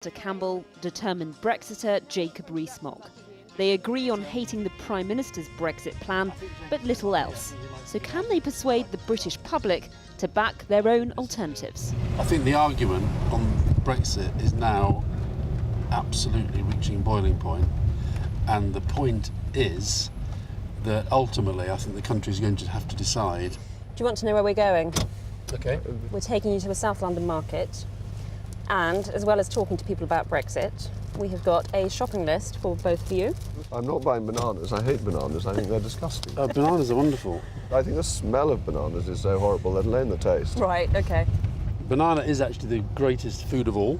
Alastair Campbell, determined Brexiter Jacob Rees-Mogg. They agree on hating the Prime Minister's Brexit plan, but little else. So can they persuade the British public to back their own alternatives? I think the argument on Brexit is now absolutely reaching boiling point, and the point is that ultimately I think the country is going to have to decide. Do you want to know where we're going? Okay. We're taking you to a South London market, and as well as talking to people about Brexit, we have got a shopping list for both of you. I'm not buying bananas. I hate bananas. I think they're disgusting. Bananas are wonderful. I think the smell of bananas is so horrible, let alone the taste. Right, okay. Banana is actually the greatest food of all.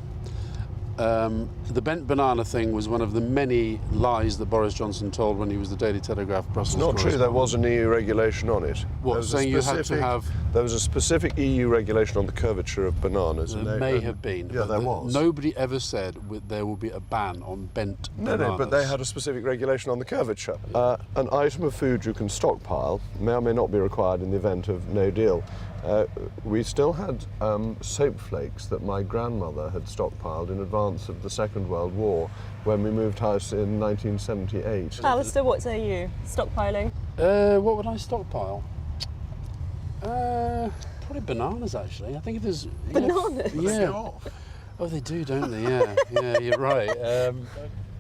The bent banana thing was one of the many lies that Boris Johnson told when he was the Daily Telegraph Brussels It's not true, there was an EU regulation on it. What, saying you had to have... There was a specific EU regulation on the curvature of bananas. There may have been. Yeah, there was. Nobody ever said there will be a ban on bent bananas. No, but they had a specific regulation on the curvature. An item of food you can stockpile may or may not be required in the event of no deal. We still had soap flakes that my grandmother had stockpiled in advance of the Second World War when we moved house in 1978. Alastair, what say you? Stockpiling? What would I stockpile? Probably bananas, actually. I think if there's... Bananas? Yeah. Oh, they do, don't they? Yeah, yeah, you're right.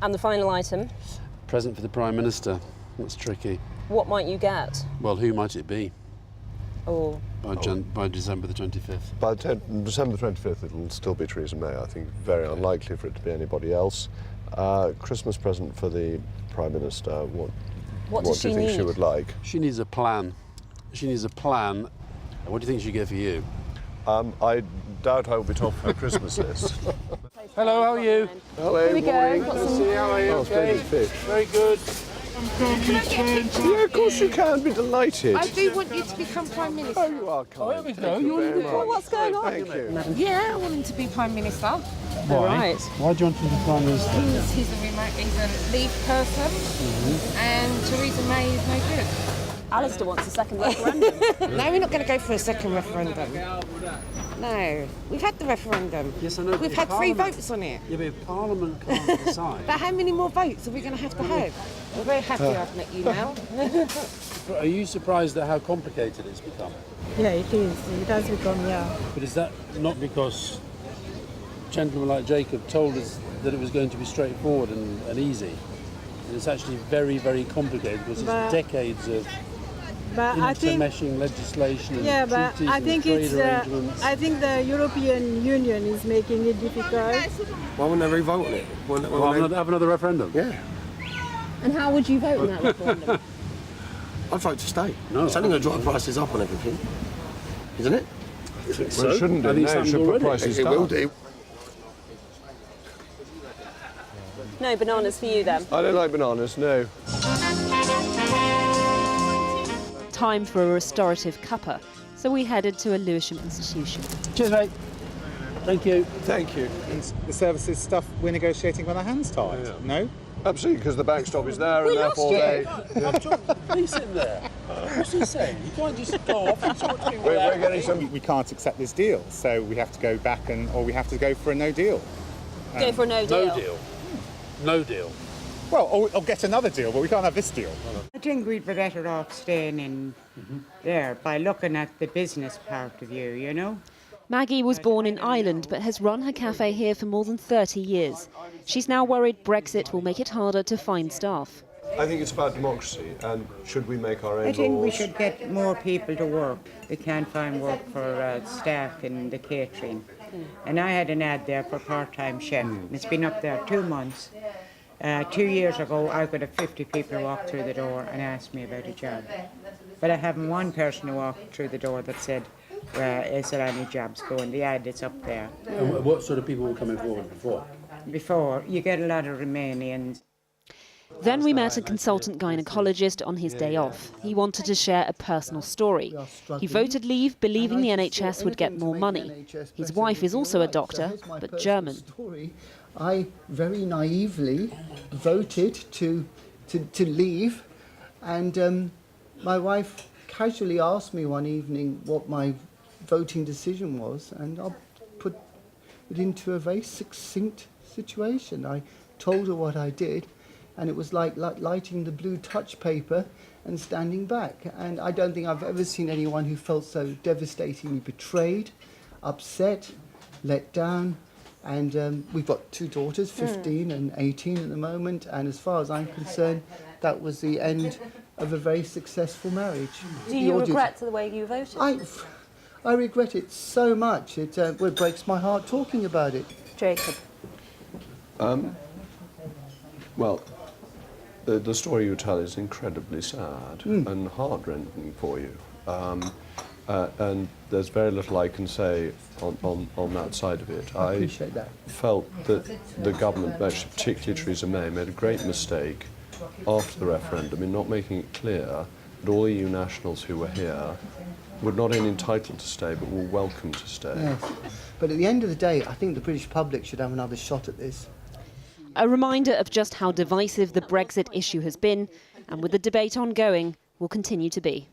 And the final item? Present for the Prime Minister. That's tricky. What might you get? Well, who might it be? Oh. By December the 25th. By December the 25th, it'll still be Theresa May. I think very unlikely for it to be anybody else. Christmas present for the Prime Minister. What does do you think she would like? She needs a plan. She needs a plan. What do you think she'd get for you? I doubt I will be top of her Christmas list. Hello, how are you? Hello, Here we morning. go. Good to see you. How are you? Oh, splendid fish. Very good. Yeah, of course you can. Be delighted. I do want you to become Prime Minister. Oh, you are kind. Oh, here we go. Thank you very much. Well, what's going on? Thank you. Yeah, I want him to be Prime Minister. All right. Why do you want to be Prime Minister? He's a Leave person, and Theresa May is no good. Alastair wants a second referendum. No, we're not going to go for a second referendum. No, we've had the referendum. Yes, I know. We've had 3 votes on it. Yeah, but if Parliament can't decide... But how many more votes are we going to have? We're very happy I've met you now. Are you surprised at how complicated it's become? Yeah, it is. It has become, yeah. But is that not because gentlemen like Jacob told us that it was going to be straightforward and easy? And it's actually very, very complicated because it's decades of intermeshing legislation and treaties and trade arrangements. I think the European Union is making it difficult. Why wouldn't they re-vote on it? Have another referendum? Yeah. And how would you vote in that referendum? I'd vote to stay. No, it's only going to drive prices up on everything, isn't it? Well, it shouldn't do. No, it should put prices It down. will do. No bananas for you then. I don't like bananas, no. Time for a restorative cuppa, so we headed to a Lewisham institution. Cheers, mate. Thank you. Thank you. The services stuff we're negotiating with our hands tied. Yeah. No? Absolutely, because the backstop is there and therefore they... He's in there. What's he saying? You can't just go off and talk to me. We're getting some... We can't accept this deal, so we have to go back or we have to go for a no deal. Go for a no deal. No deal. No deal. Well, or get another deal, but we can't have this deal. I think we'd be better off staying in there by looking at the business part of you know? Maggie was born in Ireland but has run her cafe here for more than 30 years. She's now worried Brexit will make it harder to find staff. I think it's about democracy, and should we make our own laws? I think we should get more people to work. We can't find work for staff in the catering. And I had an ad there for part-time chef. It's been up there 2 months. 2 years ago, I could have 50 people walk through the door and ask me about a job. But I haven't one person who walked through the door that said, is there any jobs going? The ad is up there. And what sort of people were coming forward before? Before, you get a lot of Romanians. Then we met a consultant gynaecologist on his day off. He wanted to share a personal story. He voted Leave, believing the NHS would get more money. His wife is also a doctor, but German. I very naively voted to leave, and my wife casually asked me one evening what my voting decision was, and I put it into a very succinct situation. I told her what I did, and it was like lighting the blue touch paper and standing back. And I don't think I've ever seen anyone who felt so devastatingly betrayed, upset, let down. And we've got 2 daughters, 15 and 18 at the moment, and as far as I'm concerned, that was the end of a very successful marriage. Do you regret the way you voted? I regret it so much. It breaks my heart talking about it. Jacob. Well, the story you tell is incredibly sad and heart-rending for you. And there's very little I can say on that side of it. I appreciate that. Felt that the government, particularly Theresa May, made a great mistake after the referendum in not making it clear that all EU nationals who were here were not only entitled to stay but were welcome to stay. Yes. But at the end of the day, I think the British public should have another shot at this. A reminder of just how divisive the Brexit issue has been, and with the debate ongoing, will continue to be.